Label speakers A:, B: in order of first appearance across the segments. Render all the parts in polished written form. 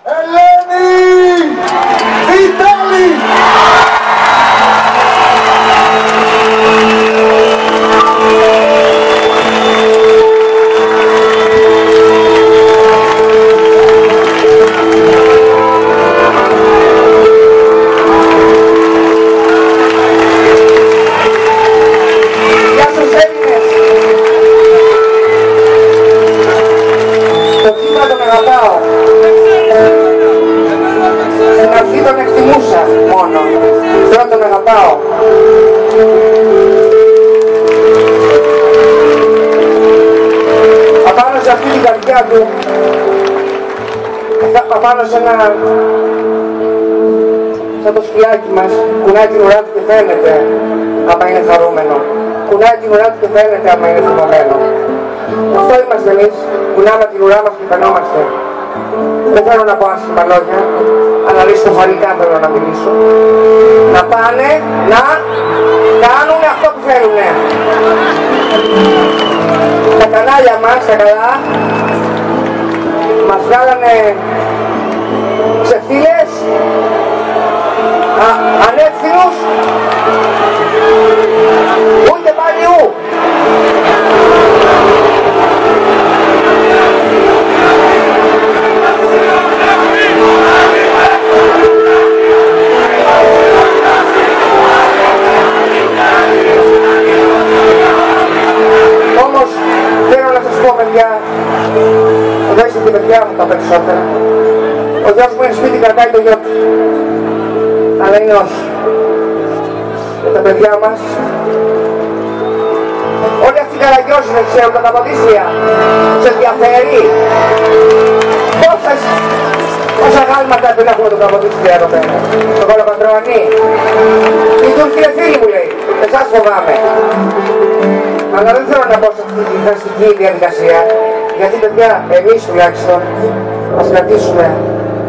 A: Ελένη Βιτάλη. Γεια σας Έλληνες. Το Τσίπρα τον αγαπάω. Στην αρχή τον εκτιμούσα μόνο. Τώρα τον αγαπάω. Απάνω σε αυτή την καρδιά του, απάνω σε ένα, σαν το σκυλάκι μας, κουνάει την ουρά του και φαίνεται άμα είναι χαρούμενο. Κουνάει την ουρά του και φαίνεται άμα είναι θυμωμένο. Αυτό είμαστε εμείς, κουνάμε την ουρά μας και φαινόμαστε. Δεν θέλω να πω άσχημα λόγια, αλλά αριστοφανικά θέλω να μιλήσω. Να πάνε να κάνουν αυτό που θέλουνε. Τα κανάλια μας, τα καλά, μας βγάλανε ξεφύλες, ανεύθυνους, ούτε παλιού. Όμως θέλω να σας πω παιδιά, εδώ είστε την παιδιά μου τα περισσότερα. Ο γιος μου είναι σπίτι, κρατάει το γιο του. Αλλά είναι όχι. Και τα παιδιά μας, όλοι αυτοί οι καραγκιόζοι δεν ξέρουν τα Καποδίστρια. Σε ενδιαφέρει. Πόσα γάλματα δεν έχουμε το Καποδίστρια εδώ πέρα. Στο Κολοπαντρώνη. Οι Τούρκοι είναι φίλοι μου λέει. Εσάς φοβάμαι. Αλλά δεν θέλω να πω σε αυτή τη δραστική διαδικασία. Γιατί παιδιά, εμείς τουλάχιστον, ας κρατήσουμε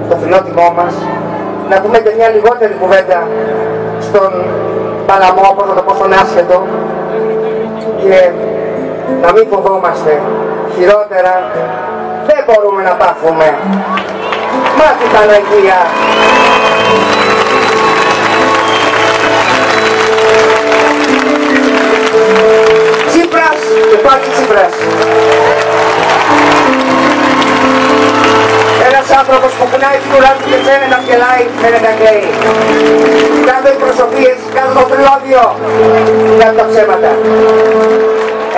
A: το φιλότιμό μας. Να πούμε και μια λιγότερη κουβέντα στον παλαμό, όπως να το πω, στον άσχετο. Και να μην φοβόμαστε. Χειρότερα δεν μπορούμε να πάθουμε. Μάτι Παναγία. Τσίπρας και πάλι Τσίπρας. Ένας άνθρωπος που κουνάει την ουρά του και φαίνεται να γελάει, φαίνεται να κλαίει. Κάτω οι προσωπίες, κάτω το τριώδιο, κάτω τα ψέματα.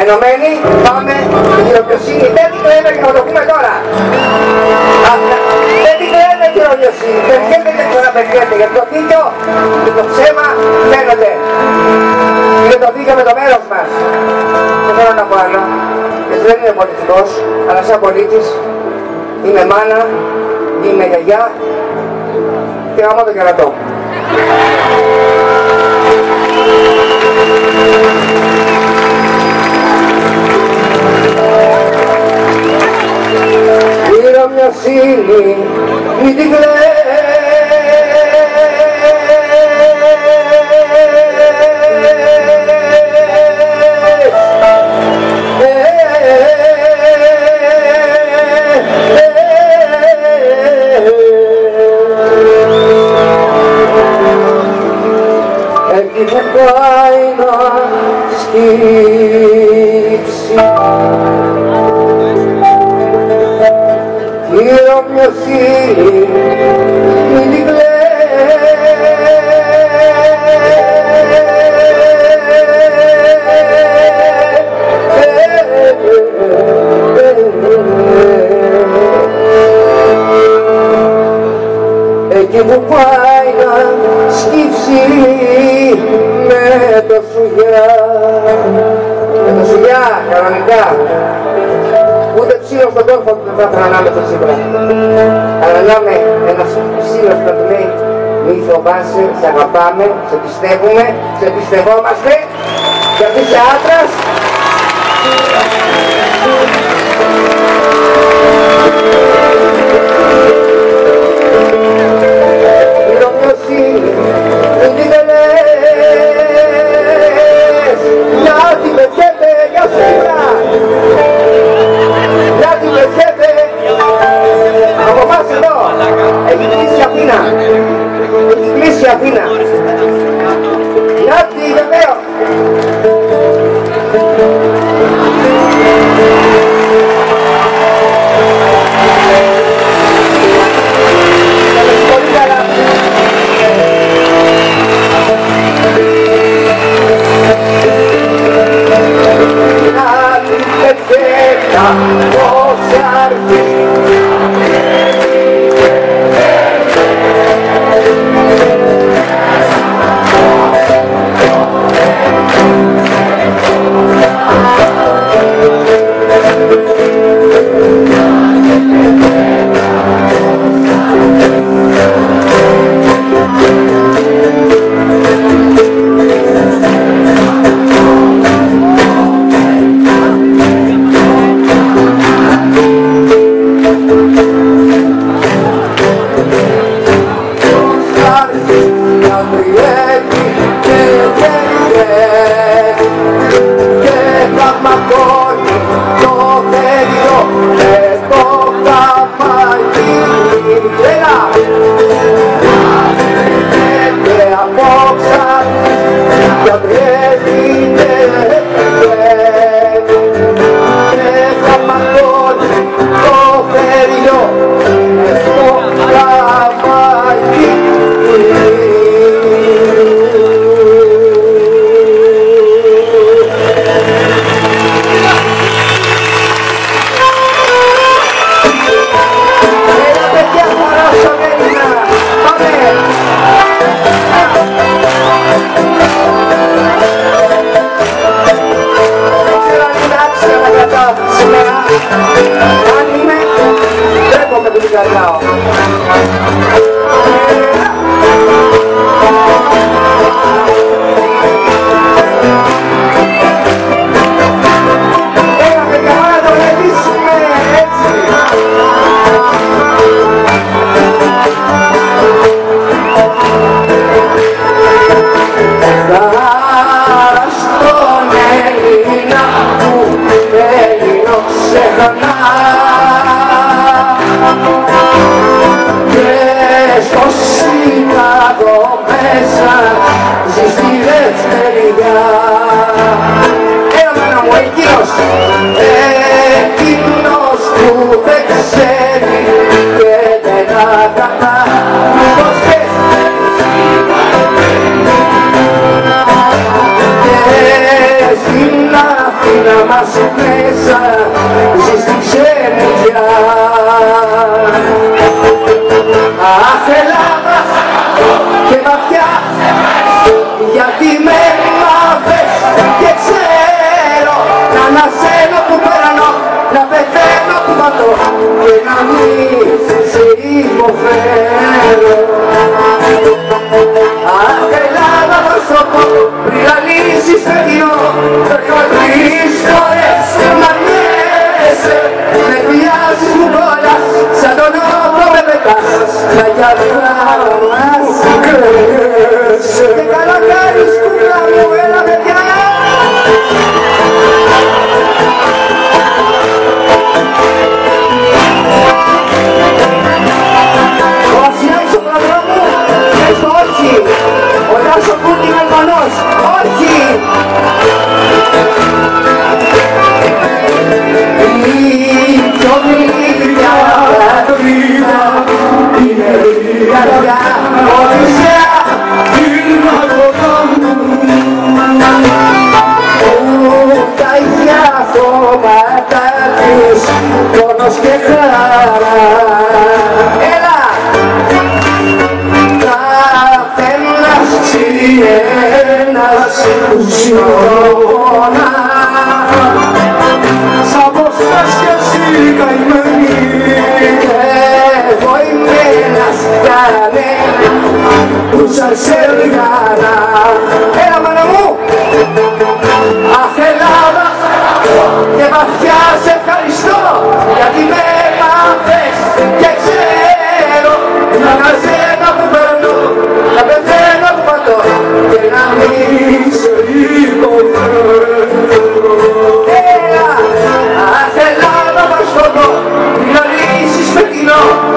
A: Ενωμένοι πάμε στη χειροκροσύνη. Δεν την κλαίμε και θα το πούμε τώρα. Δεν την κλαίμε τη χειροκροσύνη. Πετιέται και ξαναπετιέται. Γιατί το δίκιο και το ψέμα φαίνονται. Είναι το δίκιο με το μέρος μας. Δεν θέλω να πω άλλο. Γιατί δεν είμαι πολιτικός, αλλά σαν πολίτης είμαι μάνα, είμαι γιαγιά και άμα το κερατό. Πήρα μια σύλλη, μην την κλαις. Εκεί που πάει να σκύψει πήρα μια σύλλη, μην την κλαις. Εκεί που πάει να σκύψει με το σουγιά. Με το σουγιά, κανονικά. Ούτε ψήλος στον τόρφο του δεν θα ήθελα να είμαι στο Τσίπρα. Αλλά να είμαι ένας ψήλος που του λέει μη φοβάσαι, σε αγαπάμε, σε πιστεύουμε, σε πιστευόμαστε, γιατί είσαι άντρας. Από εμάς εδώ. Αθήνα. Γιατί βεβαίως. Πολύ καλά. Να την πετέχα ως αρκή.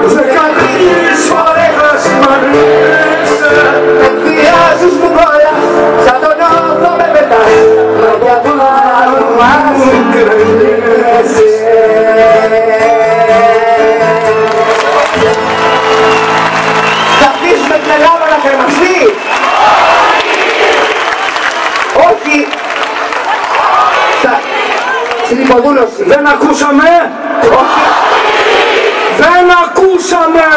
B: Ze kan niet voor ergens maar
A: ανακοίνωση.
B: Δεν ακούσαμε!
A: Όχι.
B: Δεν ακούσαμε!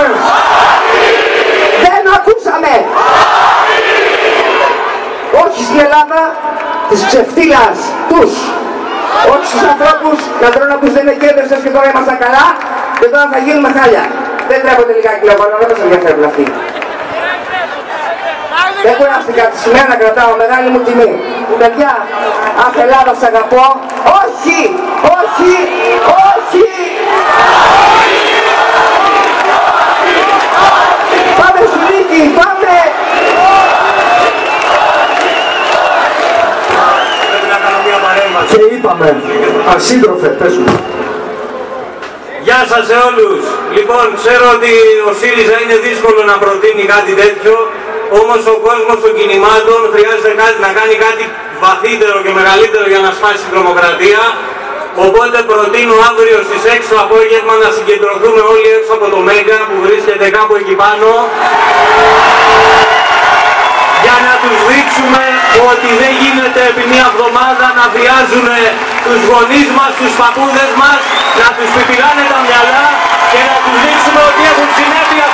A: Δεν ακούσαμε! Όχι στην Ελλάδα της ξεφτύλας τους. Όχι στους ανθρώπους να τρώνε που δεν είναι κέρδεσες και τώρα ήμασταν καλά και τώρα θα γίνουμε χάλια. Δεν τρέπονται λιγάκι λογόνο, δεν μας ενδιαφέρουν αυτοί. Δεν κουράστηκα τη σημαία να κρατάω, μεγάλη μου τιμή. Παιδιά, αχ Ελλάδα σ' αγαπώ. Όχι! Όχι! Όχι! Πάμε στη νίκη! Πάμε!
B: Και είπαμε, ασύντροφε, πες μου.
C: Γεια σας σε όλους. Λοιπόν, ξέρω ότι ο ΣΥΡΙΖΑ είναι δύσκολο να προτείνει κάτι τέτοιο, όμως ο κόσμος των κινημάτων χρειάζεται να κάνει κάτι βαθύτερο και μεγαλύτερο για να σπάσει την τρομοκρατία. Οπότε προτείνω αύριο στις 6 το απόγευμα να συγκεντρωθούμε όλοι έξω από το Μέγκα που βρίσκεται κάπου εκεί πάνω, για να τους δείξουμε ότι δεν γίνεται επί μία εβδομάδα να βιάζουν τους γονείς μας, τους παππούδες μας, να τους πιπιλάνε τα μυαλά και να τους δείξουμε ότι έχουν συνέπεια